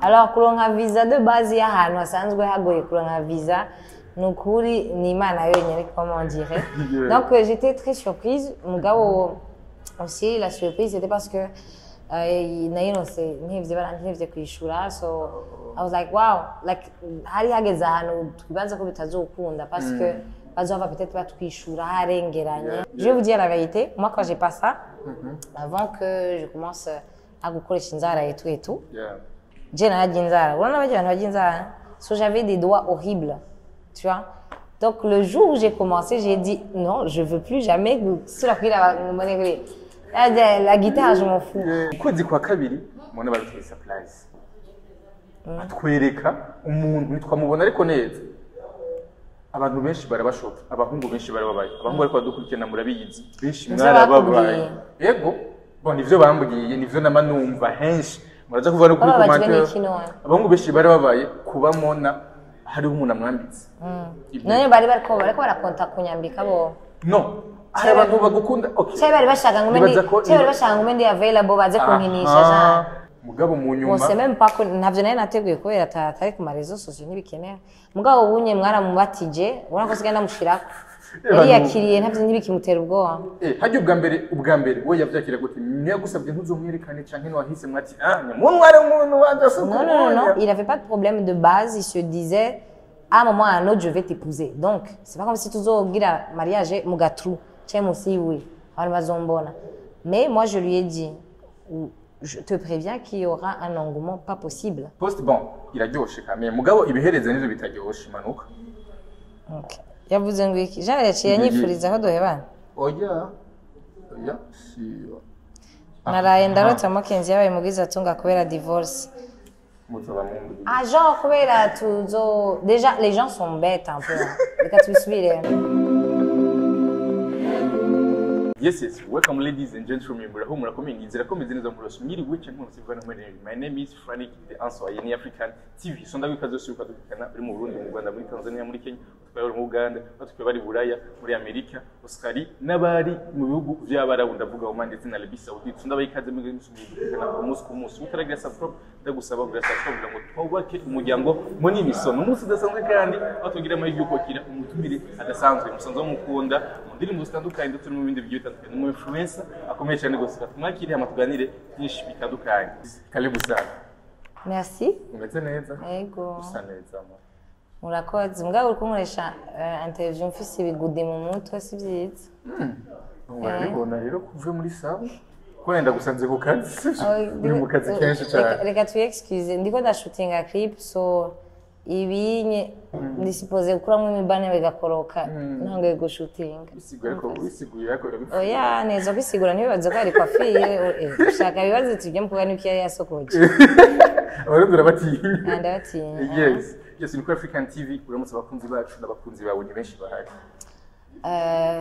Alors kuronka visa de base y'ahantu hasanzwe hagoye kuronka visa nukuri ni Imana yonyine comment dire. Donc j'étais très surprise mugabo aussi la surprise c'était parce que nayinose ntivye barantevye kwishura, so I was like wow, like hari hageze ahantu twibaza ko bitazokunda parce que bazova peut-être batwishura harengeranye. Je vais vous dire la vérité, moi quand j'ai pas ça avant que je commence à gukoresha inzara et tout j'ai narajya inzara, urabona bajya abantu bajya inzara, so j'avais des doigts horribles, tu vois. Donc le jour où j'ai commencé, j'ai dit non, je veux plus jamais la guitare, je m'en fous. Ukwezi kwa kabiri mwana barutse surprise atwereka umuntu twamubona ariko neza abantu benshi barabashota, abahungu benshi barababaye, abahungu ariko badukurikirana murabiyizi benshi mwarababaye. Yego bon nivyo bambwiye, nivyo namanumva henshi muraza kuva no kuri commentaire. Abahungu benshi barababaye kubamona hari umuntu amwambitse. None bari barakonta kunyambika bo. No. Hari abantu bagukunda. Okay. Cyo bari bashaka ngo ndi available baze kunkinisha ja. Mugabo mu nyuma. Bose même pas ko ntavyo naye nateguye kubera atari ku marezo social ntibikenewe. Mugabo bunye mwaramubatije, ubona ko sigenda mushirako. Yari yakiriye ntavyo ntibikimutera ubwoba. Hajye ubwa mbere we yavyakira gute? Niyo gusabye ntuzomwerekane canke wahise mwati munware umuntu wanje asuko. Non, il avait pas de problème de base, il se disait à un moment ou à un autre je vais t'épouser. Donc, c'est pas comme si tuzogira mariage mugatru. Oui, mais moi je lui ai dit, je te préviens qu'il y aura un engouement pas possible. Post bon, il a dit mais mugabo ibihereze nizo bitaryoshe manuka. Okay. Yavuze ngo iki? Jean yaciye nyifuriza ko dohebana. Oya. Si. Naraye ndarota Mokenzi yabaye mugize atunga kubera divorce. Ah genre kubera tuzo déjà les gens sont bêtes un peu. Reka tubisubire. Yes, welcome ladies and gentlemen. Murakomeye inzira komeze neza muri mwiri wice nk'usivana muri. My name is Frank the Answer in African TV. So ndabikaze usuka dukana uri mu Burundi, mu Rwanda, muri Tanzania, muri Kenya, twari mu Uganda, tukaba bari Buraya, muri Amerika, Australia n'abari mu bihugu by'abarabu ndavuga mu ndetse na Arabie Saoudite. So ndabikaze mu dukana ku munsi utaragira subscribe ndagusaba kugura subscribe ngo twubake umuryango munini sono umunsi udasanzwe kandi batugira muri yuko kira umutumire adasanzwe musanzwe mukunda mu ndirimbo zitandukanye ndetse no mu bindi bigiye bitandukanye mu influencer akomeye cyane gose twakiriye amatuganire byinshi bitandukanye. Karibu sana. Merci. Umeze neza? Yego. Usa neza mo. Murakoze mbwa uri kunkoresha interview mfise ibigude mu mutwe si byiza. Urabibona rero kuvuye muri sawa kwenda gusanze ku kazi uri mu kazi kenshi cyane. Reka tu excuse ndiko ndashootinga clip so ibinye ndisipoze gukuramo imibane bigakoroka ntango yo gushootinga. Bisiguye ko oya neza bisigura ntibibaze ko ari coiffure ushaka bibaze tujye mu kuganira iki yasokoje. Abarundi batinya. Ndabatinya. Yes, ni ku African TV uramutse abakunzi bacu n'abakunzi bawe ni benshi bahari.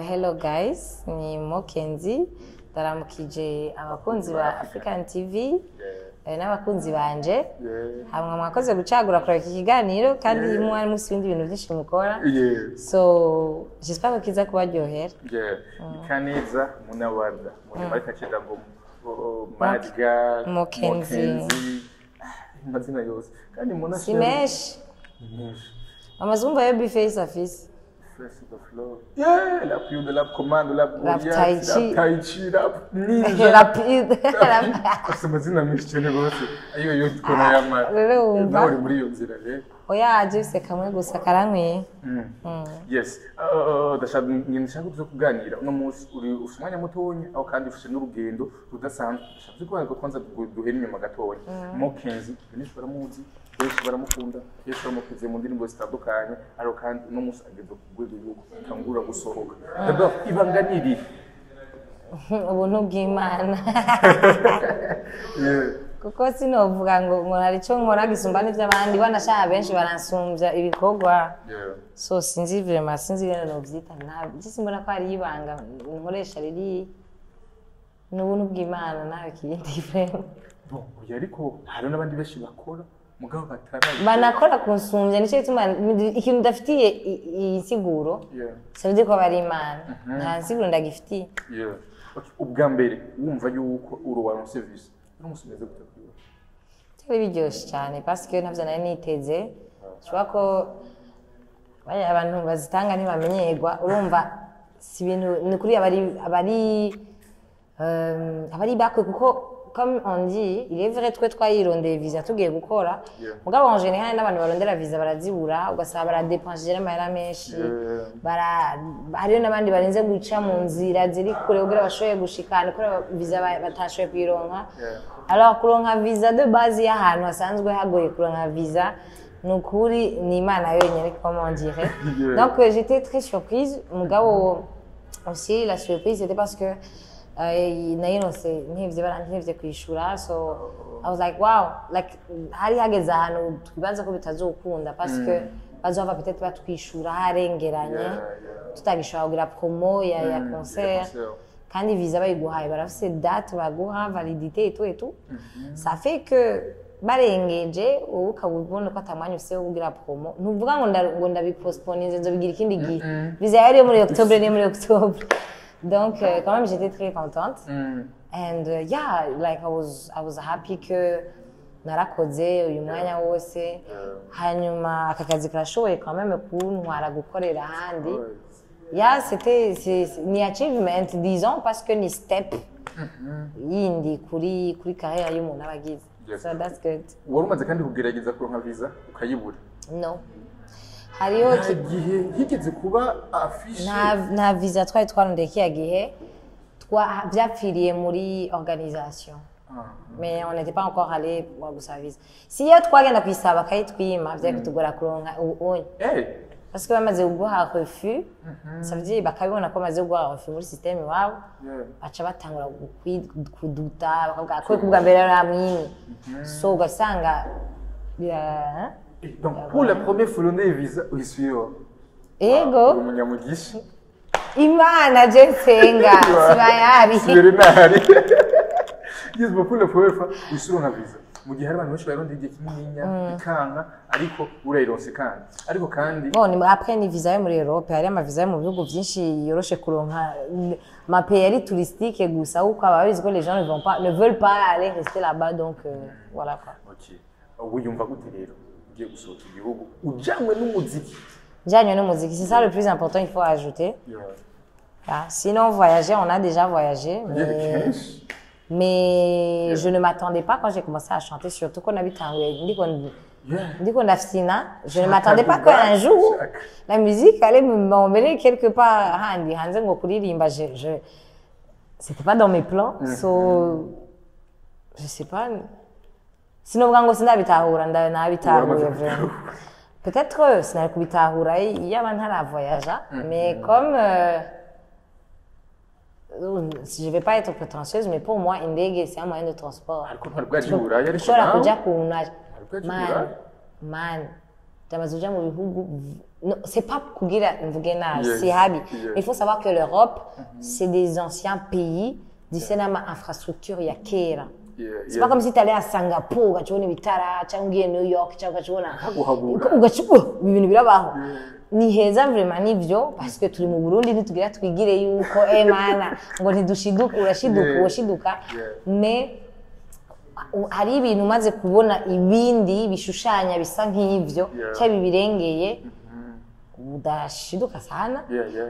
Hello guys, ni Mokenzi. Ndaramukije abakunzi ba African TV n'abakunzi banje. Hamwe mwakoze gucagura kuri iki kiganiro kandi mwari musi bindi bintu byinshi mukora. So, j'espère que kiza kubaryohera. Ikaneza munawanda. Marika cyenda ngo Madga Mokenzi. Mazina yose. Kandi muna Simesh. Amazumba yo Babyface afise. The floor. Yeah, la più della comando, la Tai Chi, la ninja. Rapide. Questa mazina mi scene gose. Io tukona yama. Nawe muri iyo nzira rero. Oya aje kamwe gusa karankwiye. Yes. Ndashaka kuzo kuganira uno munsi uri usumanya mutonya aho kandi ufite n'urugendo rudasanzwe. Ndashaka ko kwanza duhera inyuma gatonya. Mokenzi, benshi baramuzi. Benshi baramukunda, benshi baramukuze mu ndirimbo zitandukanye, ariko kandi no munsi ageze ku rwego yuko atangura gusohoka. Ndabwo ibanga niri. Ubuntu bw'Imana. Kuko sinovuga ngo hari cyo nkora gisumbane by'abandi banashaka benshi baransumbya ibikorwa. So sinzi vraiment sinzi rero no byita ntabwo simbona ko ari ibanga nkoresha riri n'ubuntu bw'Imana nawe kindi vraiment. Bon, ariko hari n'abandi benshi bakora mugabo banakora kunsumbya nicyo gituma ikintu ndafitiye insiguro savye ko bari Imana nta nsiguro ndagifitiye. Ubwa mbere wumva yuko uro wa service n'umusumeze gutakwiye byari biryoshye cyane parce que ntabyo nari niteze ushobora ko abantu bazitanga ntibamenyerwa urumva si ibintu ni kuri abari bakwe kuko comme on dit il est vrai twe twayirondeye visa tugiye gukora mugabo en général n'abantu barondera visa barazibura ugasaba baradepenser amahera menshi hariyo n'abandi barinze guca mu nzira ziri kure kugira bashoboye gushikana kuri visa batashoboye kuyironka alors kuronka visa de base y'ahantu hasanzwe hagoye kuronka visa nukuri ni Imana yonyine comment dire donc j'étais très surprise mugabo aussi la surprise c'était parce que nayinose ntibye kwishura so I was like wow like hari hageze ahantu twibanza ko bitazokunda parce que bazova peut-être batwishura harengeranye tutagishobora kugira promo ya concert kandi visa bayiguhaye barafise date baguha validité et tout ça fait que barengeje wowe ukabubona ko atamwanya ufise wo kugira promo ntuvuga ngo ndabipostpone nzobigira ikindi gihe visa yari muri octobre ni muri octobre. Donc, quand même, j'étais très contente. And yeah, like I was happy que narakoze uyu mwanya wose. Hanyuma aka kazi karashoboye quand même kuntwara gukorera ahandi. Yeah, ni achievement, disons, parce que ni step yindi kuri carrière y'umuntu abagize. So that's good. Wari umaze kandi kugerageza kuronka visa ukayibura? No. Hariyo gihe higeze kuba affiche na visa twari twarondeye kiya gihe byapfiriye muri organisation mais on n'était pas encore allé pour gusaba visa si yo twagenda kwisaba kayitwima byari kutugora kuronka parce que bamaze guha refus ça veut dire bakabibona ko bamaze guha refus muri système wabo baca batangura kuduta bakavuga ko kubwa mbere ramwini so ugasanga donc pour la première fois l'on visa uisuyo ego umunyamugisha Imana jensenga sibayari sirinari yes pour la première fois uisuyo na visa mu gihe hari abantu benshi baronde igihe kinininya bikanka ariko urayironse kandi bon après ni visa yo muri Europe hari ama visa yo mu bihugu byinshi yoroshe kuronka ma pays touristique gusa uko ababizi ko les gens ne veulent pas aller rester là-bas donc voilà quoi. OK wiyumva gute rero ugiye gusohoka igihugu ujanywe n'umuziki? Janywe n'umuziki, c'est ça le plus important, il faut ajouter. Sinon voyager, on a déjà voyagé mais je ne m'attendais pas quand j'ai commencé à chanter, surtout qu'on habite en Ndafsina, je ne m'attendais pas qu'un jour la musique allait m'emmener quelque part handi hanze ngo kuririmba c'était pas dans mes plans so je sais pas. Sinon ngo sinabitahura nabitahuye vraiment. Peut-être sinari kubitahura yaba ntaravoyaja mais comme si je vais pas être prétentieuse mais pour moi indege c'est un moyen de transport. Ushobora kuja kuntu man tamazuja mu bihugu c'est pas kugira mvuge nabi si habi. Il faut savoir que l'Europe c'est des anciens pays disenama infrastructure ya kera. C'est pas comme si tu allais à Singapour, ugachibona ibitara cyangwa ugiye New York cyangwa ugachibona ibintu birabaho. Ni heza vraiment nivyo parce que turi mu Burundi ntitugira twigire yuko mana ngo ntidushiduka urashiduka mais hari ibintu maze kubona ibindi bishushanya bisa nk'ivyo cyangwa birengeye udashiduka sana.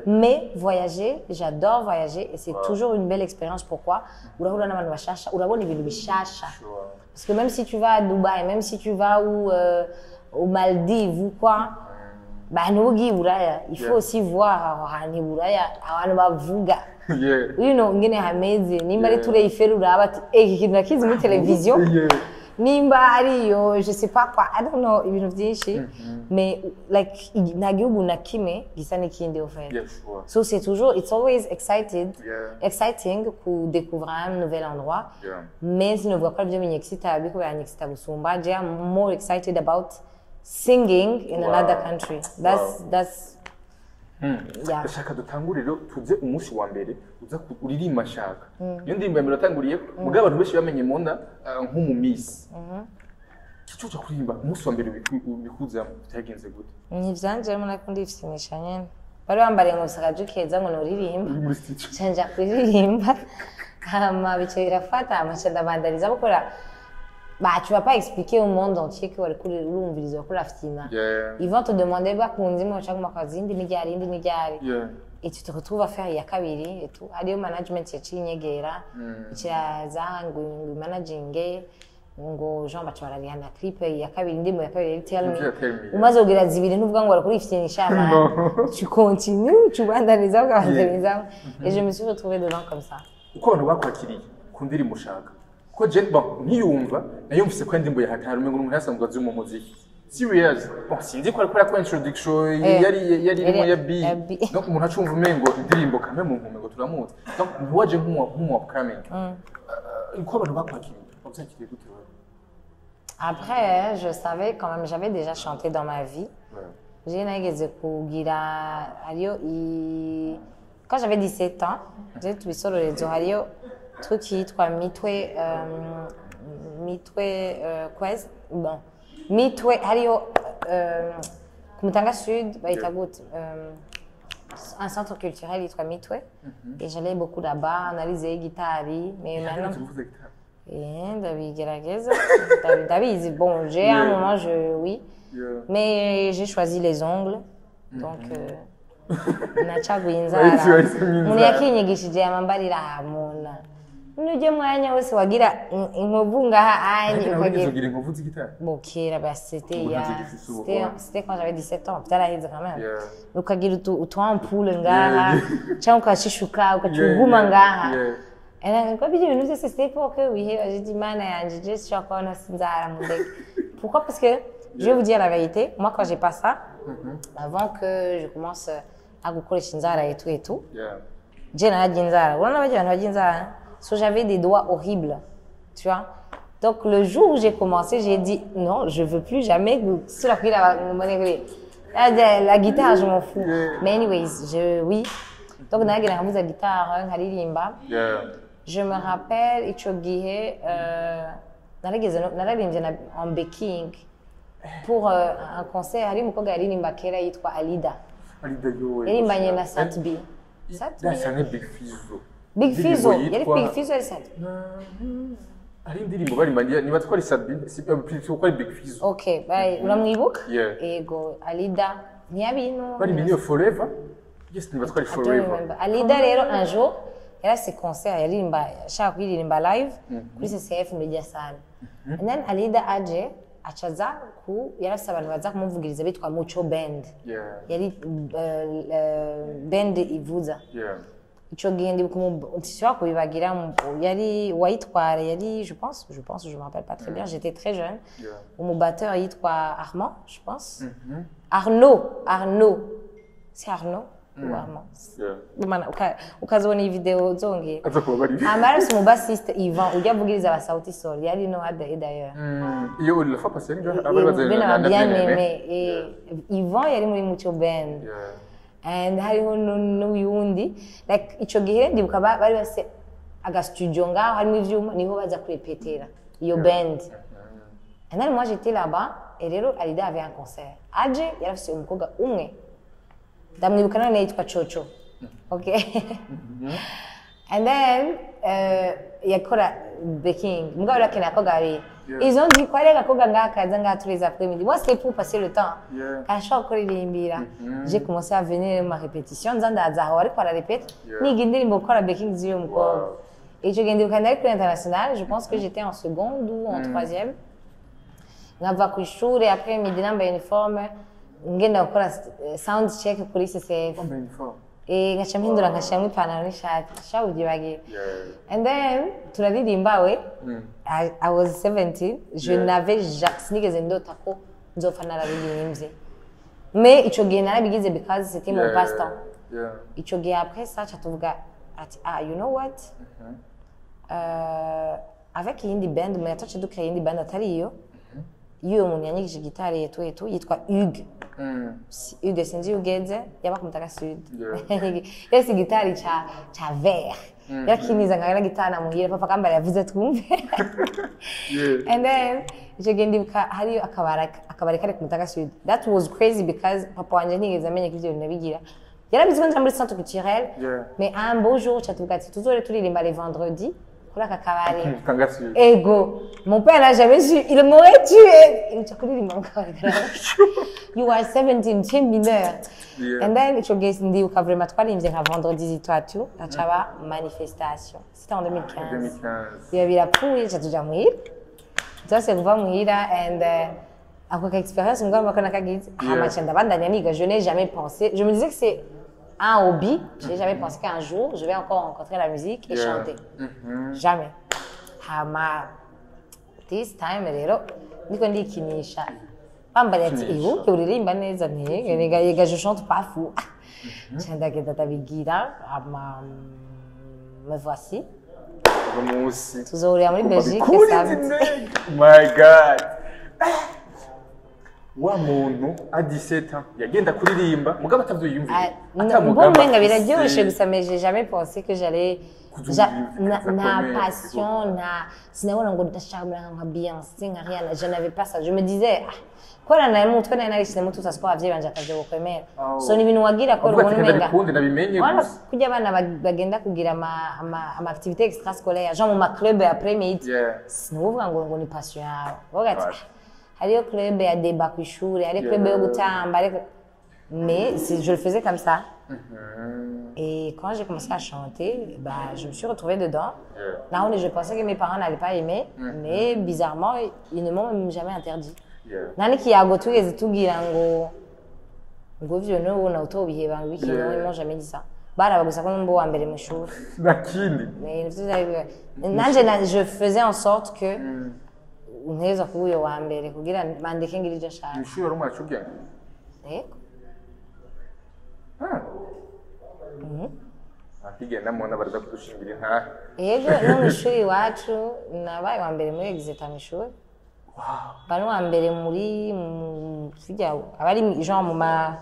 Mais voyager, j'adore voyager et c'est toujours une belle expérience. Pourquoi? Urahura n'abantu bashasha, urabona ibintu bishasha. Parce que même si tu vas à Dubaï, même si tu vas aux Maldives ou quoi, bah nugi buraya, il faut aussi voir ahantu buraya abantu bavuga. You know ngene hameze nimba ari ture iferu uraba ikintu nakizi muri television. Nimba ariyo je sais pas quoi, I don't know ibintu byinshi mais like nta gihugu na kimwe gisa n'ikindi au fait. So c'est toujours it's always exciting ku découvrir un nouvel endroit mais si ne vois pas bien m'excita biko yanyexita gusumba je am more excited about singing in another country. That's Shaka dutanguriro tuze umunsi wa mbere uza uririmba shaka. Iyo ndimba mbere atanguriye mugabo abantu benshi bamenye monda nk'umu miss. Kicuca kuririmba umunsi wa mbere bikuza bitagenze gute? Nivyanje mu nakundi ifisinisha nyene. Bari bambariye ngo sakaje keza ngo noririmba. Canja kuririmba. Kama bice birafata amashanda bandariza bakora bah, tu vas pas expliquer au monde entier que la fitina. Ils vont te demander, bah, et tu te retrouves à faire yakabiri et tout. Adieu management yachingegera, ichiraza ngo managing ngo Jean batwaragira na clip yakabiri ndimo yakabiri tell me. Umaze kugira zibiri ntuvuga ngo kuri fitina ishama. Tu continues, tu bandaniza ukabandaniza. Et je me suis retrouvée dedans comme ça. Uko abantu bakwakiriye ku ndirimbo ushaka. Ko je bon ntiyumva nayumvise ko indirimbo yahatara umengo umuntu yasanzwe azi mu muziki. Serious. Bon, sinzi ko ariko yakora introduction yari irimo ya B. Donc umuntu acumva umengo indirimbo kame mu nkumengo turamuzi. Donc ntiwaje nk'umu upcoming. Uko abantu bakwakiriye. Babyakiriye gute wewe? Après, je savais quand même, j'avais déjà chanté dans ma vie. J'ai nageze kugira hariyo quand j'avais 17 ans, j'ai tout sur les hariyo truc qui yitwa mitwe quest bon mitwe hariyo ku Mutanga Sud bayita gute un centre culturel yitwa mitwe et j'allais beaucoup là-bas analyser guitare mais maintenant ndabigerageza ndabizi bon j'ai un moment oui mais j'ai choisi les ongles donc nacaguye inzara umuntu yakinyigishije amambarira hamuna nuje mwanya wose wagira inkovu ngaha anye ukagira inkovu z'igitari bon kera bah c'était quand j'avais 17 ans byaraheze quand même ukagira utwampule ngaha cyangwa ukashishuka ukacuguma ngaha et quand je nous c'était pour que oui j'ai dit mana yanje je suis encore na sinzara mudeke pourquoi parce que je vais vous dire la vérité moi quand j'ai pas ça avant que je commence à gukoresha inzara et tout je naragiye inzara urabona abantu bagiye inzara so j'avais des doigts horribles tu vois donc le jour où j'ai commencé j'ai dit non je veux plus jamais sur la guitare je m'en fous mais anyways oui donc naragira nkavuza guitare nkaririmba je me rappelle ico gihe nararimbye en baking pour un concert hari umukobwa yaririmba kera yitwa Alida yarimbanye na Satbi Big Fizzo yari Big Fizzo yari Satbi ari indirimbo barimbanye niba twari Satbi si plutôt quoi Big Fizzo okay bye uramwibuka yego Alida ntiyabintu barimbanye Forever yes niba twari Forever Alida rero un jour yari ses concerts yaririmba shaka kuririmba live kuri CCF Media Salle and then Alida aje achaza ku yarafise abantu baza kumuvugiriza bitwa Mucho Band yari band ivuza ico gihe ndi kumutishwa kubibagira yari wayitwara yari je pense je me rappelle pas très bien j'étais très jeune mon batteur yitwa Armand je pense Arnaud c'est Arnaud ou Armand ukazona iyi video zonge amarasi mu bassiste Yvan ujya vugiriza ba Sauti Sol yari no ada d'ailleurs iyo la fois passée abari bazana bien aimé Yvan yari muri Mucho Band and hariho n'uyundi like ico gihe ndibuka bari base aga studio ngaho harimo ivyuma niho baza kurepetera iyo band and then moi j'étais là-bas et rero Alida avait un concert aje yarafise umukobwa umwe ndamwibuka none yitwa Chocho okay and then yakora baking mugabo rakena ko gari ils ont dit quoi les gakoga ngakaza ngatureza après-midi moi c'était pour passer le temps quand je suis kuririmbira j'ai commencé à venir ma répétition nzandaza aho ariko ararepete niga indirimbo gukora baking z'uyu mukobwa et je gende au Canal international je pense que j'étais en seconde ou en troisième ngava ku ishuri après-midi nambaye uniforme ngenda gukora sound check kuri CCF ngaca mpindura nkashyiramo ipantaro n'ishati shawugibagiye and then turaririmba we I was 17 je n'avais sinigeze ndota ko nzofa narabirimbye mais ico gihe narabigize because c'était mon passe-temps ico gihe après ça tuvuga ati you know what avec iyindi band mais atache dukira iyindi band atari iyo umuntu yanyigije gitare yetu yitwa Hugues Hugues sinzi ugeze yaba ku Mutanga Sud yesi gitari cha vert yakiniza ngana gitana muhira papa kambara yavuze twumve and then je gendibuka hari akabari kare ku Mutanga Sud that was crazy because papa wanje nigeze amenye ko ivyo nabigira yarabizi ko muri centre culturel mais un beau jour chatugati tuzore turirimba les vendredis kuri aka kabari. Kangasuye. Ego. Mon père n'a jamais su. Il m'aurait tué. Il m'a dit, you are 17, tu es mineur. Yeah. And then, je me dis, vraiment, tu parles, il me dit, vendredi, toi, tout. La chava, manifestation. C'était en 2015. 2015. Il y avait la pouille, j'ai déjà mouillé. Toi, c'est vraiment mouillé là. And, à quoi expérience, je n'ai jamais pensé. Je me disais que c'est un hobby. Je n'ai jamais pensé qu'un jour, je vais encore rencontrer la musique et chanter. Jamais. This time, je chante pas fou. Me voici. Moi aussi. Tous au en Belgique. My God. Wa muntu a 17 ans yagenda kuririmba mugabo atavyiyumvira atamugamba biraryoshe gusa mais j'ai jamais pensé que j'allais na passion na sinabona ngo ndashaka nka Beyoncé nka Rihanna je n'avais pas ça je me disais kora na mutwe na nari sinema tout ça sport avye banje akavye gukomera so ni bintu wagira ko rubona umenga wala kujya abana bagenda kugira ama activité extrascolaire genre mu club après midi sinuvuga ngo ni passion yawe wogati hariyo club ya débat ku ishuri hariyo club yo gutamba mais je le faisais comme ça. Et quand j'ai commencé à chanter, bah, je me suis retrouvée dedans. Là où je pensais que mes parents n'allaient pas aimer, mais bizarrement, ils ne m'ont jamais interdit. Nani qui a goûté les tout girango, gouverneur ou n'auto biheba wiki non ils m'ont jamais dit ça. Bara bagusa ko mbo wa mbere mu shuri. Nakindi. Mais nanje je faisais en sorte que neza kuyo wa mbere kugira mandeke ngirije shaka. Mu shuri rumwa cyubya. Akigenda mubona baraza kudushingira intahe. Yego no mu ishuri iwacu nabaye wa mbere muri exeta mu ishuri. Bari wa mbere muri fijya abari genre mu ma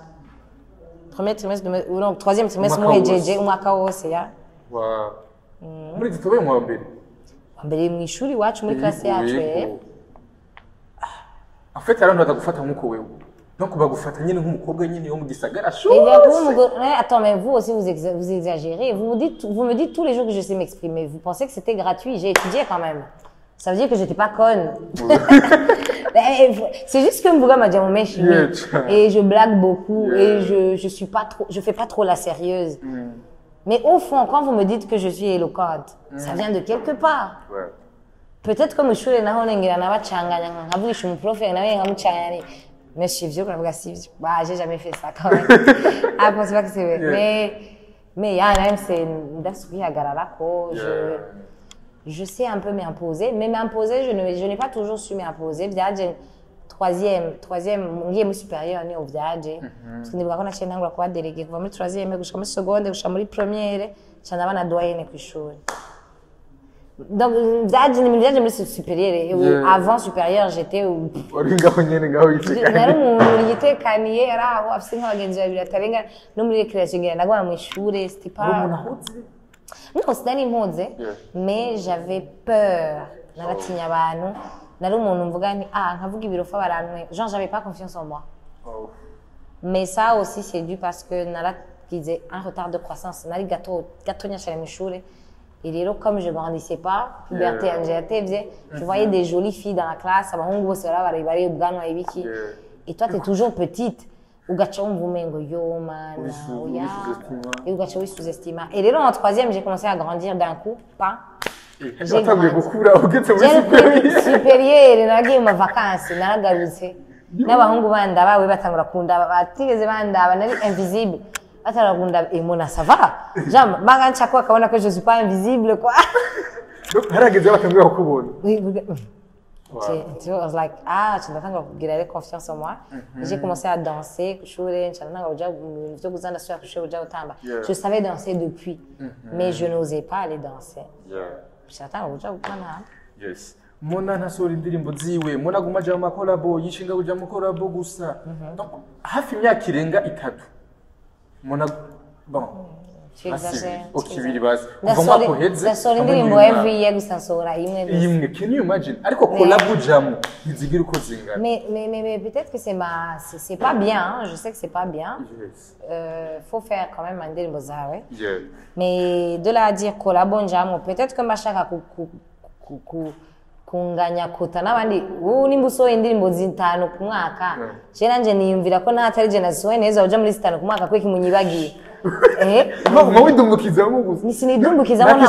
premier trimestre ou non troisième trimestre mu hejeje umwaka wose ya. Wow. Muri gitobe mu wa mbere. Wa mbere mu ishuri iwacu muri classe yacu. En fait alors ndagufata nkuko wewe. Donc bagufata nyine nk'umukobwa nyine yo mu gisagara shose. Attends mais vous aussi vous exagérez. Vous me dites tous les jours que je sais m'exprimer. Vous pensez que c'était gratuit, j'ai étudié quand même. Ça veut dire que j'étais pas conne. C'est juste que Mbouga m'a dit mon mec et je blague beaucoup et je fais pas trop la sérieuse. Mais au fond quand vous me dites que je suis éloquente, ça vient de quelque part. Peut-être comme je suis naho nengira nabacanganya nkavugisha mu prof nawe nkamucanganya. Mais je suis vieux comme un bah j'ai jamais fait ça quand même. Ah pense pas que c'est vrai. Mais il y a même c'est d'assurer à Garalako, je sais un peu m'imposer, mais m'imposer je n'ai pas toujours su m'imposer. J'ai troisième ngiye supérieur ni au viage. Parce que nibuka ko naciye ntangura kuba délégué kuva muri troisième gushika muri seconde gushika muri première cyane abana doyenne ku ishuri. Donc, j'ai mis supérieur. Avant supérieur, j'étais où? C'était pas. Non, c'était une mais j'avais peur. Genre, j'avais pas confiance en moi. Mais ça aussi, c'est dû parce que Nala disait un retard de croissance. Nali gâteau chez les et là, comme je ne grandissais pas, puberté, je voyais des jolies filles dans la classe, et toi, tu es toujours petite. Et là, en troisième, j'ai commencé à grandir d'un coup. J'ai grandi. Supérieur, j'ai eu ma vacance, n'abahungu bandaba we batangura kunda batigeze bandaba nari invisible. Et mon ça va. Genre, Magancha quoi, quand on a que je suis pas invisible, quoi. Donc, oui, tu vois, I was like, tu m'attends que j'ai confiance en moi. J'ai commencé à danser. Je savais danser depuis, mais je n'osais pas aller danser. Yes. Mona ntasora indirimbo ziwe mona gumaje mu collabo yishinga kuja mu collabo gusa. Donc, hafi imyaka irenga 3. Mona bon Tu exagères. Ok, biri basi. Kuva mwaka uheze. Ndasohora indirimbo every year gusa nsohora imwe gusa. Imwe, can you imagine? Ariko collab ujamo ntizigira uko zingana. Mais peut-être que c'est pas bien, hein. Je sais que c'est pas bien. Yes. Faut faire quand même indirimbo zawe. Yeah. Mais de là à dire collab njamo, peut-être que mashaka kunganya kota n'abandi nimba usohoye indirimbo zitanu ku mwaka je nanje niyumvira ko natari je nasohoye neza uja muri zitanu ku mwaka kweki munyibagiye ngo widumukizamo gusa nisinidumukizamo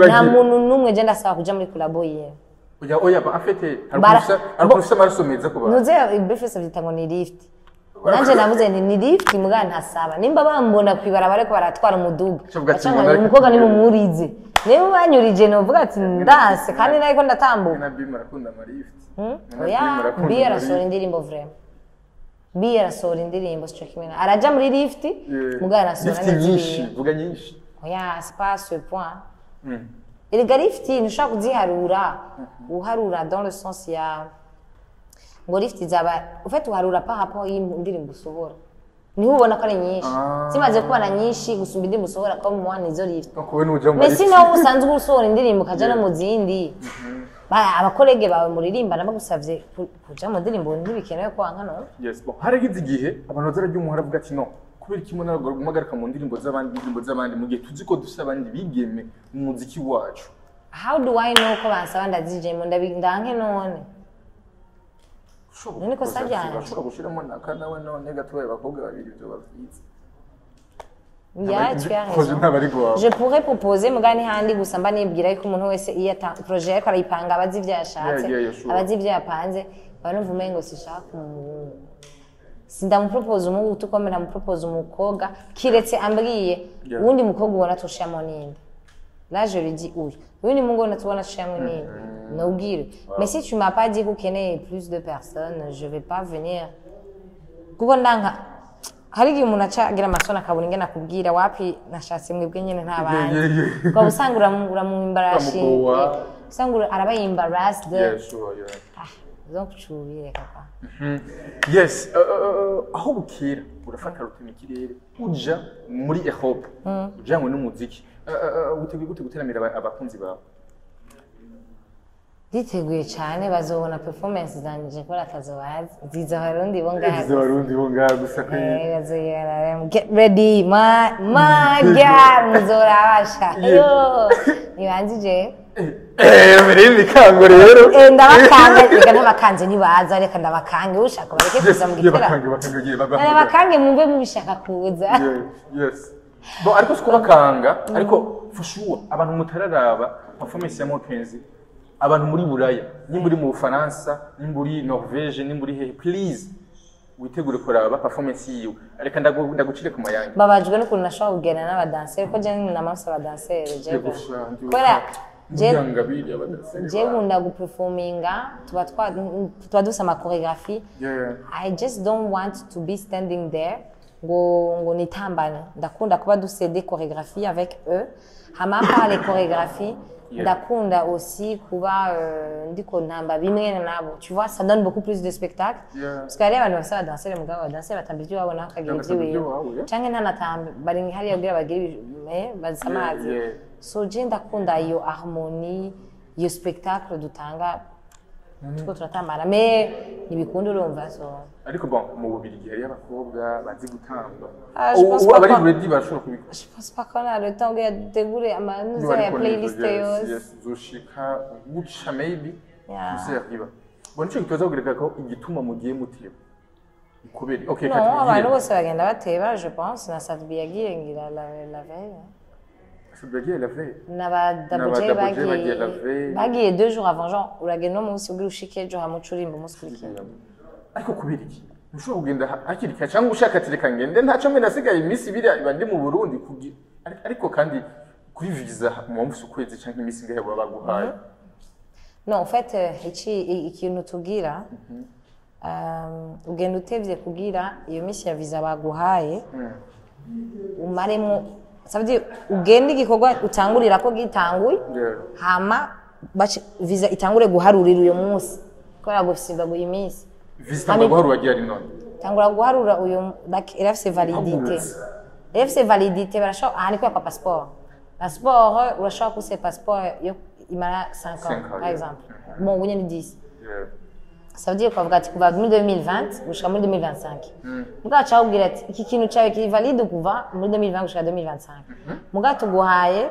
nta muntu numwe je ndasaba kuja muri collabo yiwe oya ba afite ariko amaraso meza kuba nuze ibifese byita ngo ni lift nanje navuze ni lift muga ntasaba nimba bambona kwibarabara ko baratwara umuduga cyangwa umukobwa ni mumurize niba banyurije novuga ati ndase kandi nariko ndatambuka na bima rakunda amalift oya biya arasohora indirimbo vraiment biya arasohora indirimbo cyo kimena araja muri lift muga arasohora nyinshi vuga nyinshi oya c'est pas ce point il ga lift nshaka kuziharura uharura dans le sens ya ngo lift zaba en fait uharura par rapport y'indirimbo usohora niho ubona ko ari nyinshi zimaze kubana nyinshi gusumba indirimbo usohora ko mu one izo lift mais sinon usanzwe usohora indirimbo kaja no mu zindi abakolege bawe muririmba nabagusavye kuja mu ndirimbo ntibikenewe ko wanka no. Yes, bon haragize igihe abantu bazarajya umuhora avuga ati no kubera kimwe n'abagaruka mu ndirimbo z'abandi mu gihe tuzi ko dufite abandi bigeme mu muziki wacu. How do I know ko bansaba ndazijemo ndanke none niko sajyana ushobora gushiramo nakana we none gatoye abakobwa babiri byo bavyiza. Yeah, tu as raison. Je pourrais proposer mugani handi gusa mba nibwira yuko umuntu wese iyo projet ariko arayipanga abazi ivyo yashatse abazi ivyo yapanze banumva umengo sishaka sindamupropose umuntu tukomera mupropose umukobwa kiretse ambwiye uwundi mukobwa ubona tushamo ninde. Là je lui dis oui. Uwundi mungu ubona tubona tushamo ninde. Nubwire. Mais si tu m'as pas dit que keneye plus de personnes, je vais pas venir. Kuko ndanga hari igihe umuntu acagira amasoni akabura ingene akubwira wapi nashatse mwebwe nyene ntabandi kwa usanga mu embarrassing usanga araba embarrassed. Yeah, sure, yeah. Donc chubire kapa. Yes, aho bukira urafata rutini kirere uja muri Europe ujanywe n'umuziki uteguye gute guteramira abakunzi bawe? Diteguye cyane bazobona performance zanje kora kazobazi ziza barundi bonga gusa ko get ready my girl muzorabasha yo nibanzije mirindi kango rero ndabakanga reka ntabakanze nibaza reka ndabakange ushaka bareke kuza mu gitera bakange mumve mubishaka kuza. Yes, bon ariko sikubakanga ariko for sure abantu mutararaba performance ya Mokenzi abantu muri Buraya nimba uri mu Bufaransa nimba uri Norvege nimba uri hehe please witegure kuraba performance yiwe reka ndagucire ku mayange babajwe n'ukuntu nashobora kugenda n'abadanseri ko je n'amaso abadanseri je kora je nkunda guperforminga tuba dusa ama choreography. I just don't want to be standing there ngo nitambane ndakunda kuba duse des chorégraphies avec eux hama par les chorégraphies. Ndakunda aussi kuba ndiko ntamba bimwe nabo tu vois ça donne beaucoup plus de spectacle parce que abantu basaba danser mugabo danser batambije babona akagira ibyo canke ntanatamba bari hari yagira bagira bazamazi so je ndakunda iyo harmonie iyo spectacle dutanga tuko turatambana mais nibikunda urumva so ariko bon mu bubiri gihe y'abakobwa bazi gutamba abari ready bashobora kubikora. Je pense pas qu'on a le temps de dérouler ama playlist yose. Yes, zoshika guca maybe useriba bon cyo gitoza kugereka ko igituma mugiye muteba ikuberi. Okay, no abantu bose bagenda bateba je pense na Sadbi yagiye ngira la veille. Sadbi la veille naba dabuje bagiye 2 jours avant genre uragenda no munsi ugira ushike jo hamucurimba umuskurikira ariko kubera iki ushobora kugenda hakiri kare cyangwa ushaka tireka ngende ntaco mwe nasigaye imisi ibiri bandi mu Burundi ariko kandi kuri visa mu mfuso kwezi cyangwa imisi ngahe baguhaye? Non, en fait ikintu tugira ugenda utevye kugira iyo misi ya visa baguhaye umaremo savye ugenda igikorwa utangurira ko gitanguye hama visa itangure guharurira uyo munsi kora gusiga guha imisi visa guharura agiye ari none tangura guharura uyo like irafise validité ifise validité barashobora aha ni kwa passeport passeport urashobora kuba passeport yo imara 5 ans par exemple bon ubu ni 10 ça veut dire quoi kuva muri 2020 gushika muri 2025 muga cyawubwira ati iki kintu cyawe kiri valide kuva muri 2020 gushika 2025 muga tuguhaye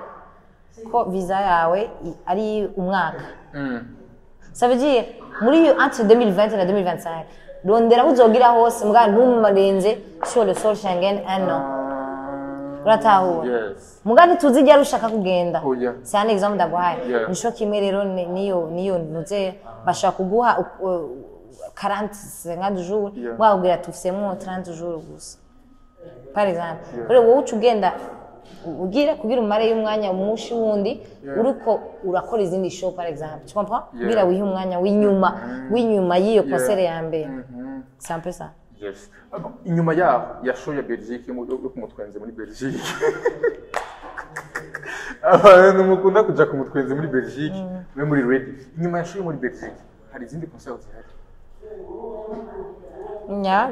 ko visa yawe ari umwaka ça veut dire muri entre 2020 na 2025 rondera uzogira hose muga ntumarenze sur le sol Schengen 1 an uratahuwe muga ntituzijya rushaka kugenda c'est un exemple d'aguhaye nisho kimwe rero niyo nuze bashaka kuguha 40 jours wabwira tufisemo 30 jours gusa par exemple rero wowe ucugenda kugira umare y'umwanya umushi wundi uriko urakora izindi show par exemple tu comprends kugira wihe umwanya w'inyuma y'iyo concert ya mbere c'est un peu ça. Yes. Inyuma ya show ya Belgique yo kumutwenze muri Belgique. Abantu mukunda kuja kumutwenze muri Belgique, we muri ready. Inyuma ya show muri Belgique, hari izindi concert zihari.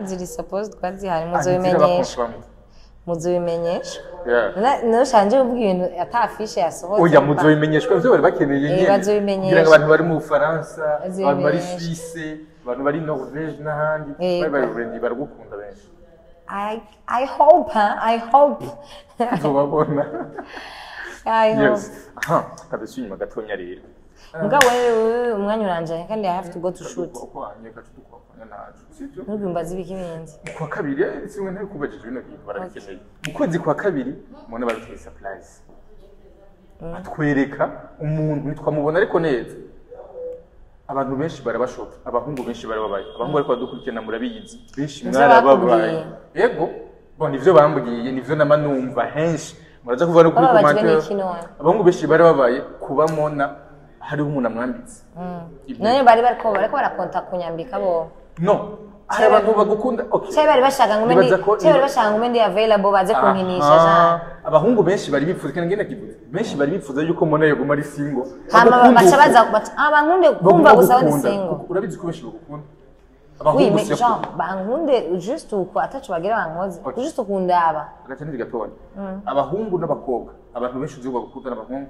Ziri supposed kwa zihari muzobimenyesha. Muzobimenyesha. No shanje ubwo ibintu atafishe yasohotse. Oya muzobimenyeshwa ivyo bari bakeneye nyene. Kugira ngo abantu bari mu Faransa, abantu bari Suisse, abantu bari Norvège n'ahandi bari baragukunda benshi. I hope. Tubabona. I hope. Yes. Aha, kabisa inyuma gatonya rero. Muga wewe umwanya uranje kandi I have to go to shoot. Nubimbaza ibikimenzi. Kwa kabiri simwe ntari kubajije bino bintu barabikeneye. Mu kwezi kwa kabiri mubona bari surprise. Atwereka umuntu twamubona ariko neza. Abantu benshi barabashota, abahungu benshi barababaye. Abahungu ariko badukurikirana murabiyizi. Benshi mwarababaye. Yego, bon ivyo bambwiye nivyo namanumva henshi. Muraza kuva no kuri commentaire. Abahungu benshi barababaye kubamona hari umuntu amwambitse. None bari barakonta kunyambika bo. No. Hari abantu bagukunda. Okay. Cyo bari bashaka ngo ndi available baze kunkinisha cyane. Abahungu benshi bari bifuza kandi ngenda kivuze. Benshi bari bifuza yuko mona yoguma ari single. Hama bacabaza abankunde kumva gusa wandi single. Urabizi ko benshi bagukunda. Oui, mais genre bankunde juste uko atacu bagira bankoze. Juste ukundaba. Agatani gatonya. Abahungu n'abakobwa. Abantu benshi uzi bagukunda n'abahungu.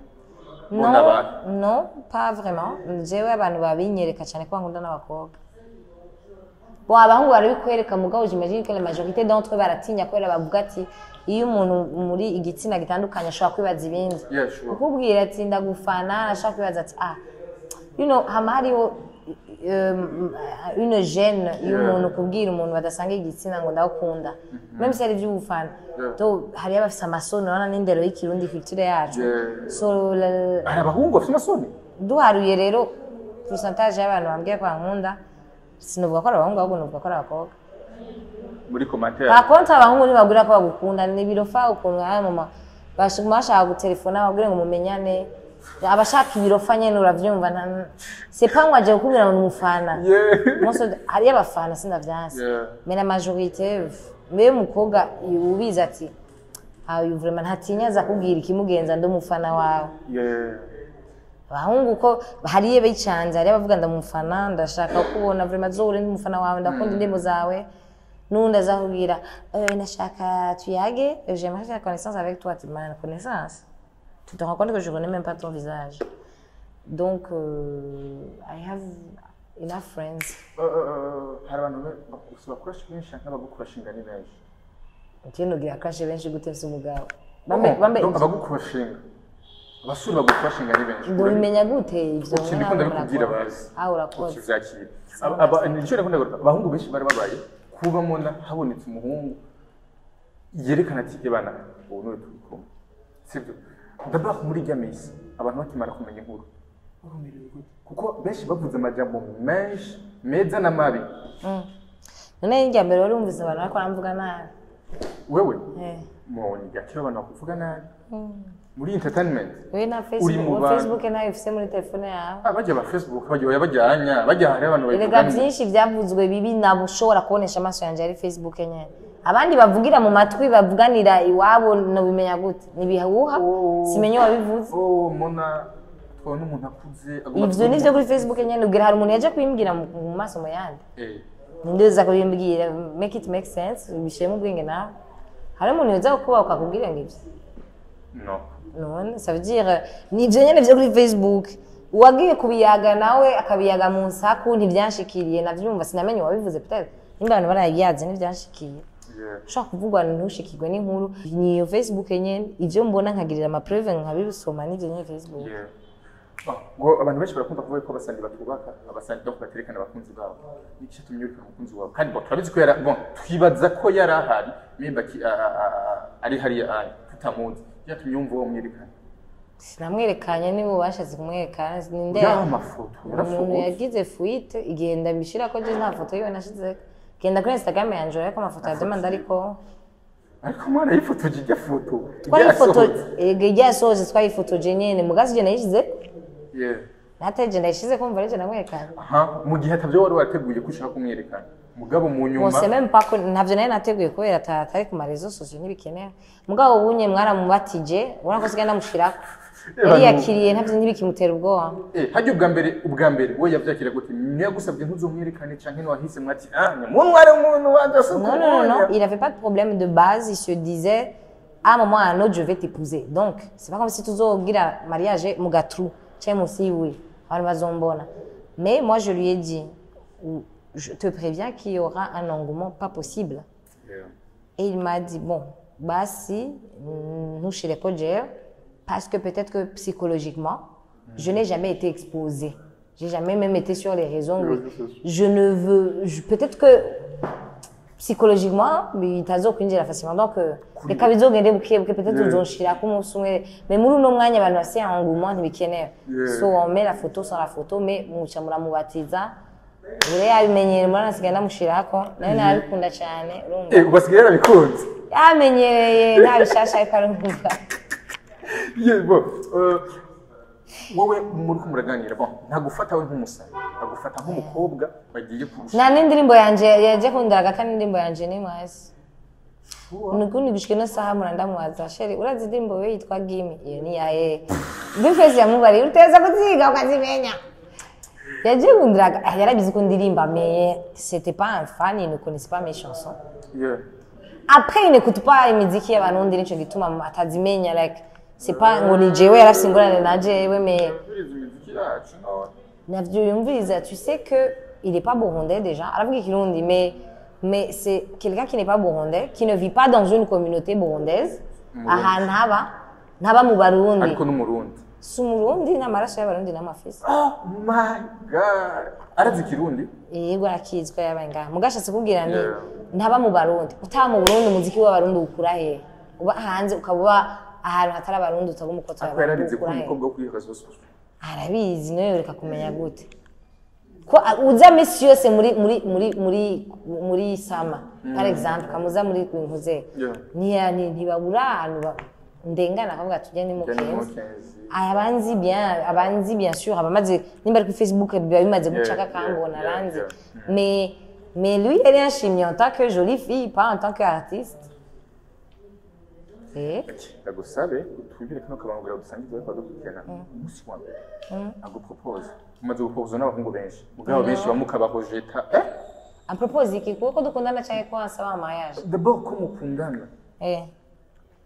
Non, pas vraiment. Jewe abantu babinyereka cyane ko bankunda n'abakobwa. Bon, abahungu barabikwereka mugabo j'imagine que la majorité d'entre eux baratinya kwera bavuga ati iyo umuntu muri igitsina gitandukanye ashobora kwibaza ibindi. Ukubwira ati ndagufana ashaka kwibaza ati you know hariho une gêne y'umuntu kubwira umuntu badasanga igitsina ngo ndakunda. Même si ari by'ubufana. To hari abafisa amasoni nana n'indero y'ikirundi culture yacu. So abahungu bafisa amasoni. Duharuye rero pourcentage y'abantu bambwiye kwa nkunda sinovuga ko abahungu ahubwo novuga ko abakobwa muri commentaire bakonta abahungu ntibagura ko bagukunda ni birofa ukuntu aya mama bashaka gutelefona bagure ngo mumenyane abashaka ibirofa nyene uravyumva c'est pas moi je kubwira ngo umufana hari abafana sindavyanse mais la majorité mais mukobwa ubiza ati ayo vraiment ntatinyaza kubwira ikimugenza ndumufana wawe bahungu ko hariye bicanze hari abavuga ndamufana ndashaka kubona vraiment zore ndumufana wawe ndakunda indemo zawe nundi azakubwira nashaka tuyage j'aimerais faire connaissance avec toi tu m'as connaissance tu te rends compte que je connais même pas ton visage donc I have enough friends hari abantu bakurash benshi nk'abagukurashinga ni benshi ntino gira crash benshi gutesa umugabo bambe abagukurashinga abasuri bagufashinga ni benshi ndumenya gute ivyo ndikunda bikubwira bazi urakoze kizakira nicyo nakunda abahungu benshi bari babaye kuba mona habonetse umuhungu yerekana ati ebana ubu no tuko sibyo ndabaka muri gamisi abantu bakimara kumenya inkuru kuko benshi bavuze amajambo menshi meza na mabi none njya mbere wari umvise abantu ariko aramvuga nabi wewe moni yakira abantu bakuvuga nabi muri entertainment we na Facebook na ifise muri telefone yawe abajya ba Facebook bajya hari abantu bavuga byinshi byavuzwe bibi nabushobora kubonesha amaso yanje ari Facebook nyene abandi bavugira mu matwi bavuganira iwabo no bimenya gute nibihuha simenye wabivuze mona twone umuntu akuze ivyo nivyo kuri Facebook nyene ugira hari umuntu yaje kwimbwira mu maso mu yandi ndeza ko bimbwira make it make sense bishemo ubwenge nawe hari umuntu yoza kukubaha ukakubwira ngo ibyo no none ça veut dire ni ibyo nyene vyo kuri Facebook uwagiye kubiyaga nawe akabiyaga mu nsaku ntibyanshikiriye navyumva sinamenye wabivuze peut-être nimba abantu barayazi ntibyanshikiye ushaka kuvugwa ntushikirwe n'inkuru ni iyo Facebook nyene ivyo mbona nkagirira ama preuve nkabisoma n'ivyo nyene Facebook ngo abantu benshi barakunda kuvuga ko abasani batubaka abasani donc baterekana abakunzi babo niki tumye uri umukunzi wawe kandi turabizi ko twibaza ko yari ahari memba ari hariya ari tutamuzi yatumye yumva uwo mwerekana sinamwerekanye nibo bashatse kumwerekana ninde amafoto umuntu yagize fuite igenda mbishira ko je nta foto yiwe nashize genda kuri Instagram yanje ariko amafoto ya demanda ariko mwana yifotoje ijya foto ijya soje twayifotoje nyene mugazi je nayishize nateje ndayishize ko mva rege namwerekana mu gihe atavyo wari wateguye kushaka kumwerekana mugabo mu nyuma bose même pas ko ntavyo naye nateguye kubera atari ku marezo sociaux nibikeneye mugabo bunye mwaramubatije ubona ko sigenda mushirako yari yakiriye ntavyo ntibikimutera ubwoba hajye ubwa mbere we yavyakira gute niyo gusabye ntuzomwerekane canke no wahise mwati munware umuntu wanje asuko non il avait pas de problème de base il se disait à un moment à un autre je vais t'épouser donc c'est pas comme si tuzogira mariage mu gatru chez aussi oui abantu bazombona mais moi je lui ai dit je te préviens qu'il y aura un engouement pas possible et il m'a dit bon bah si nous chez les coachers parce que peut-être que psychologiquement je n'ai jamais été exposée j'ai jamais même été sur les réseaux je ne veux peut-être que psychologiquement bitazo kwinjira facilement donc reka bizogende buke peut-être uzonshira ko umunsi umwe mais muri uno mwanya abantu base engouement ntibikeneye so on met la photo sur la photo mais muca muramubatiza ure yabimenyere muri nasigenda mushirako nayo narikunda cyane urumva ubasigaye arabikunze yamenyereye ntabishasha ariko arumva yebo wowe muri kumuraganira ntagufata we nk'umusani agufata nk'umukobwa bagiye kurusha na n'indirimbo yanje yaje kundiraga kandi indirimbo yanje ni mwazi nukundi bishike no saha murandamwaza sheri urazi indirimbo we yitwa Gimi iyo ni yae bifese yamubari uteza kuziga ukazimenya yaje kundiraga yarabizi ko ndirimba mais c'était pas un fan il ne connaissait pas mes chansons après il n'écoute pas imiziki y'abarundi nico gituma atazimenya like c'est pas ngoni jewe yarasingorana na jewe mais navyo yumviriza tu sais que il est pas burundais déjà aravuga ikirundi mais c'est quelqu'un qui n'est pas burundais qui ne vit pas dans une communauté burundaise ahantu ntaba mu barundi ariko n'umurundi sumurundi n'amaraso y'abarundi n'amafisi oh my god arazi ikirundi yego arakizwa yabaye mugashatse kubwira ni ntaba mu barundi utaba mu Burundi umuziki w'abarundi ukura he uba hanze ukaba ahantu hatari abarundi utagomba ko twarabize ko umukobwa wo kwihagaza sosho arabizi nayo reka kumenya gute ko uza mesi yose muri sama par exemple kamuza muri kwinkuze ntibabura ahantu ndengana akavuga tujye ni mukenzi abanzi bien sûr abamaze nimba kuri Facebook biba bimaze gucaka kambona aranzi mais lui elle est inchimie en tant que jolie fille pas en tant qu'artiste ndagusabe twibire kano kabangura dusangize bari kwadukurikirana umunsi wa mbere agupropose umaze gupropose n'abahungu benshi mugabo benshi bamukabahojeta apropose iki kuko dukundana cyane ko asaba mariage d'abord ko mukundana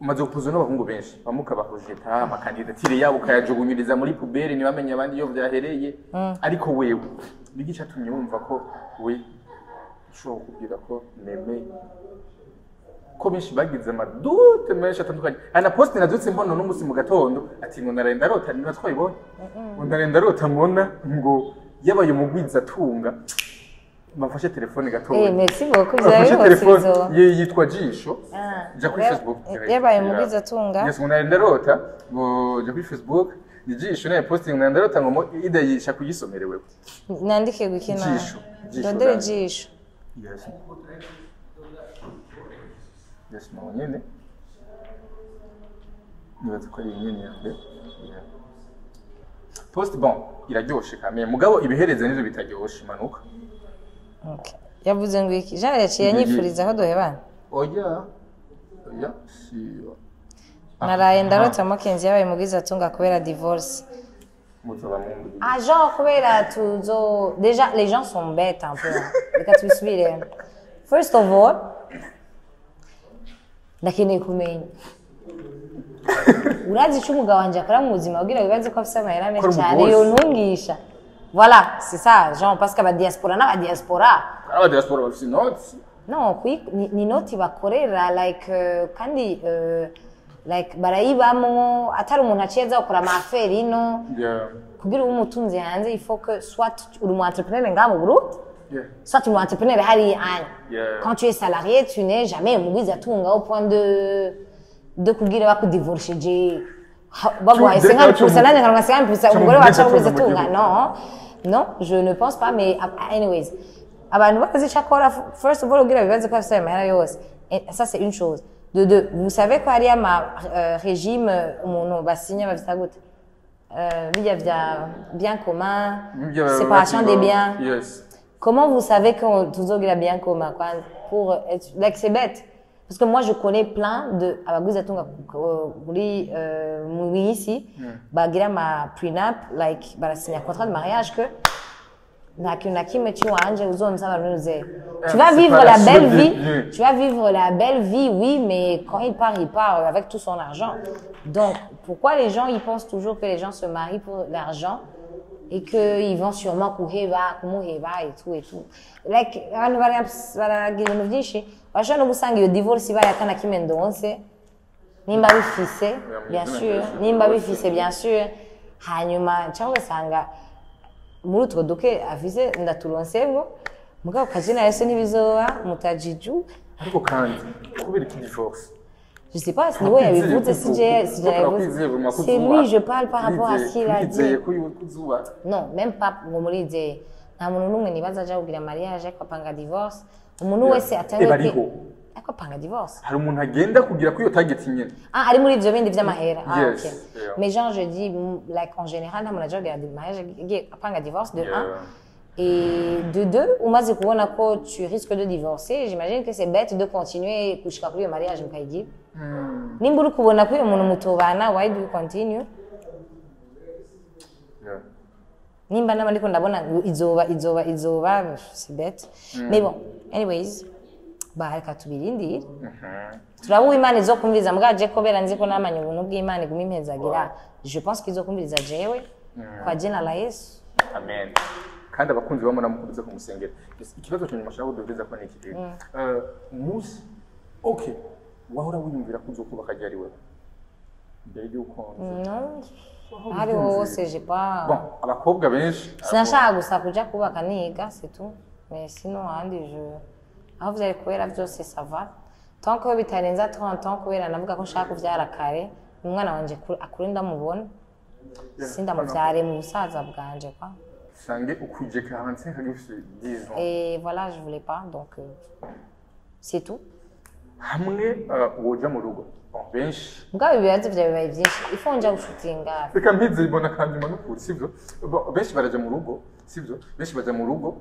umaze gupropose n'abahungu benshi bamukabahojeta amakandidatire yabo kayajugunyiriza muri pubere ni bamenye abandi iyo byahereye ariko wewe bigica tumyumva ko we ushobora kubwira ko meme ko benshi bagize amadute menshi atandukanye ana post nadutse mbona no musi mu gatondo ati ngo narenda rota niba twayibonye ngo narenda rota mbona ngo yabaye umugwiza tunga bafashe telefone gatondo merci beaucoup byayo yitwa Jisho ja kuri Facebook yabaye umugwiza tunga yes ngo narenda rota ngo ja kuri Facebook ni Jisho na posting narenda rota ngo idayisha kuyisomerewe nandike gukina Jisho dondere Jisho yes yes no nyene nibaza ko ari nyene yambe post bon iraryoshe kameye mugabo ibihereze nivyo bitaryoshe manuka okay yavuze ngo iki Jean yaciye anyifuriza aho dohebana oya si naraye ndarota Makenzi yabaye mugiza tunga kubera divorce Jean kubera tuzo déjà les gens sont bêtes un peu reka tubisubire first of all ndakeneye kumenya urazi icyo umugabo wanjye akora mu buzima kugira ngo bibaze ko afite amahera menshi cyane yontungisha voilà c'est ça genre parce que abadiaspora n'abadiaspora bafite inoti non ni inoti bakorera like kandi like barayibamwo atari umuntu aciye aza gukora amaferi ino kugira ube umutunzi hanze il faut que soit uri umu entrepreneur ngaha mu Burundi soit tu es entrepreneur hariya quand tu es salarié tu n'es jamais umugwizatunga au point de kugira bakudivorceje baguhaye 50% nane nkaronka 50% umugore wacu umugwizatunga non je ne pense pas mais anyways abantu bazi chakora first of all kugira bibaze ko afite amahera yose ça c'est une chose de deux vous savez quoi hariya ma régime umuntu basinya bavita gute bijya vya bien commun séparation des biens comment vous savez que tuzogira bien commun quoi pour like c'est bête parce que moi je connais plein de abagwizatunga muri muri ici bagira ma prenup like barasinya contrat de mariage que na kimwe chiwanje uzonza baruze tu vas vivre la belle vie tu vas vivre la belle vie oui mais quand il part avec tout son argent donc pourquoi les gens ils pensent toujours que les gens se marient pour l'argent et que ils vont sûrement kuheba et tout like abantu baragira ibintu byinshi bashobora no gusanga iyo divorce bari akana kimendonse nimba bifise bien sûr hanyuma cyangwa sanga muri utwo duke afise ndaturonseho mugabo kazina yese ntibizoba mutajiju ariko kandi kubera iki divorce je sais pas si ouais yabivuze c'est lui je parle par rapport à ce qu'il a dit non même pas ngo murize nta muntu numwe nibaza aje kugira mariage akapanga divorce umuntu wese atanga akapanga divorce hari umuntu agenda kugira ko iyo target nyene ari muri ivyo bindi vy'amahera OK mais genre je dis like en général nta muntu aje kugira mariage akapanga divorce de 1 et de 2 umaze kubona ko tu risques de divorcer j'imagine que c'est bête de continuer kushika kuri iyo mariage mukayigi nimba uri kubona ko uyu muntu mutobana why do you continue nimba naba ndiko ndabona izoba c'est bête mais bon anyways bareka tubirindire turabuha imana izokumviriza mbwaje ko bera nzi ko namanya ubuntu bw'imana iguma impezagira je pense que izokumviriza jewe kwa jina la Yesu amen kandi abakunzi bamwe namukunze kumusengera ikibazo cyo nyuma shaka kuduviriza ko niki musi okay wahora wiyumvira kuzokubaka ryari wewe mbere y'uko non hari wose je pas bon abakobwa benshi sinashaka gusa kuja kubaka niga c'est tout mais sinon handi aho vyari kubera byose ça va tant que bitarenza 30 ans kubera navuga ko nshaka kuvyara kare umwana wanje akuri ndamubona sindamuvyare mu busaza bwanje kwa sange ukuje 45 agifise 10 ans et voilà je voulais pas donc c'est tout hamwe woja mu rugo benshi ngabe bibazo byabaye byinshi ifonja gushutinga reka mbize ibona kandi manukuri sivyo benshi baraje mu rugo sivyo benshi baje mu rugo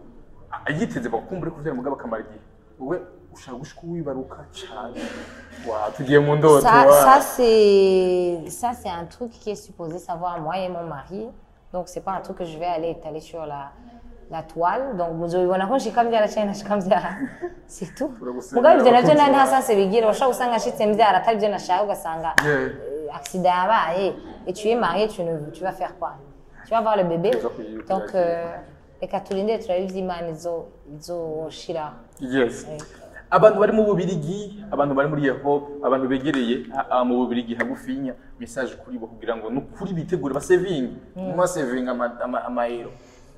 ayiteze bakumbure kuvyara mugabo kamara gihe wowe ushaka gushika wibaruka cyane tugiye mu ndoto ça c'est un truc qui est supposé savoir moi et mon mari donc c'est pas un truc que je vais aller étaler sur la toile donc muzobibona ko nshika mbyara cyane nshika mbyara c'est tout mugabo ibyo navyo nandi hasanse bigira bashaka usanga ashitse mbyara atari byo nashaka ugasanga accident yabaye et tu es marié tu vas faire quoi tu vas voir le bébé donc reka turinde turabivye imana izoshira yes abantu bari mu Bubirigi abantu bari muri Europe abantu begereye mu Bubirigi hagufinya message kuri bo kugira ngo nukuri bitegure ba saving mu saving amaero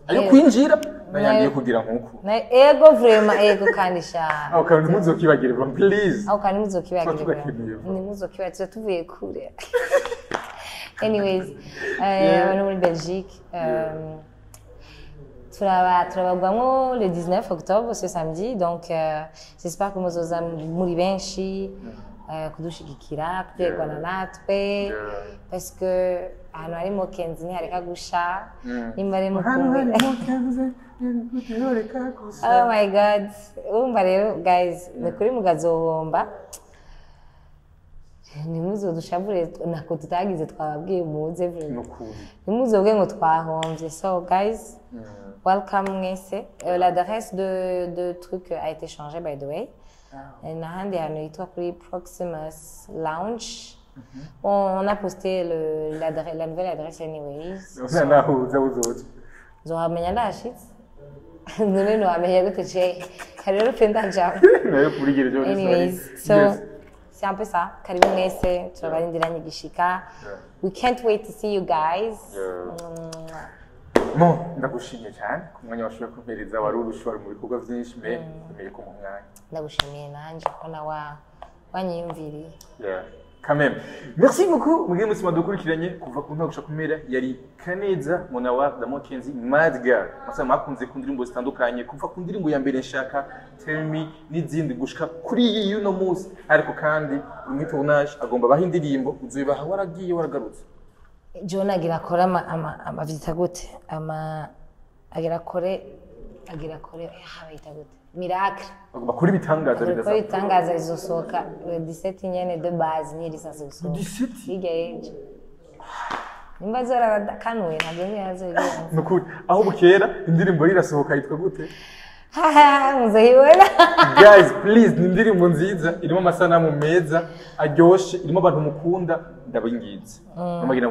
ayo kwinjira nayangiye kugira nkuko ego vraiment ego kanisha aho kandi muzokibagire please aho kandi muzokibagire ni muzokibagire tuvuye kure anyways abantu muri Belgique turabagwamo le 19 octobre ce samedi donc j'espère que muzoza muri benshi kudushigikira kutegwana natwe parce que ahantu harimo kenzi ntihareka gusha nimba ari mukumbi oh my god urumva rero guys ni kuri mugazohomba ntimuzodushavure nako tutagize twababwiye muze n'ukuri ntimuzobwe ngo twahombye so guys welcome mwese l'adresse de truc a été changée by the way n'ahandi hantu yitwa kuri Proximus Lounge on a posté la nouvelle adresse anyways zohamenya ndashitse none no amenya gute je rero penda jam anyways so c'est un peu ça karibu mwese turabarindiranye gishika we can't wait to see you guys Bon, ndagushimiye cyane ku mwanya washoboye kumpereza wari urushwari mu bikorwa byinshi me kumeye ko mu mwanya ndagushimiye nanje ko na wanyiyumviriye quand même merci beaucoup mugiye musima dukurikiranye kuva ku ntago kumera yari Kaneza Monawa da Mokenzi Mad Girl masa makunze ku ndirimbo zitandukanye kuva ku ndirimbo ya mbere nshaka Tell Me n'izindi gushika kuri iyi no munsi ariko kandi umwitonage agomba baha indirimbo uzubibaha waragiye waragarutse John agira kora amavita gute agira kore habita gute miracle bakora ibitangaza bidasanzwe ibitangaza izosoka 17 nyene de base ni lisansi gusoka 17 igeje nimba zora kanuye ntabwo yazo nukuri aho bukera indirimbo irasohoka yitwa gute muzayibona guys please ni indirimbo nziza irimo amasanamu meza aryoshe irimo abantu mukunda ndabingize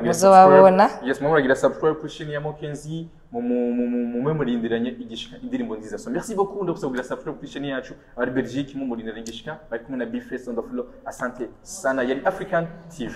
muzobabona yes muragira subscribe kuri channel ya Mokenzi mu murindiranye igishika indirimbo nziza so merci beaucoup ndakusabira subscribe kuri channel yacu ari Belgique mu murindiranye igishika bari kumwe na Bface on the floor asante sana yari African TV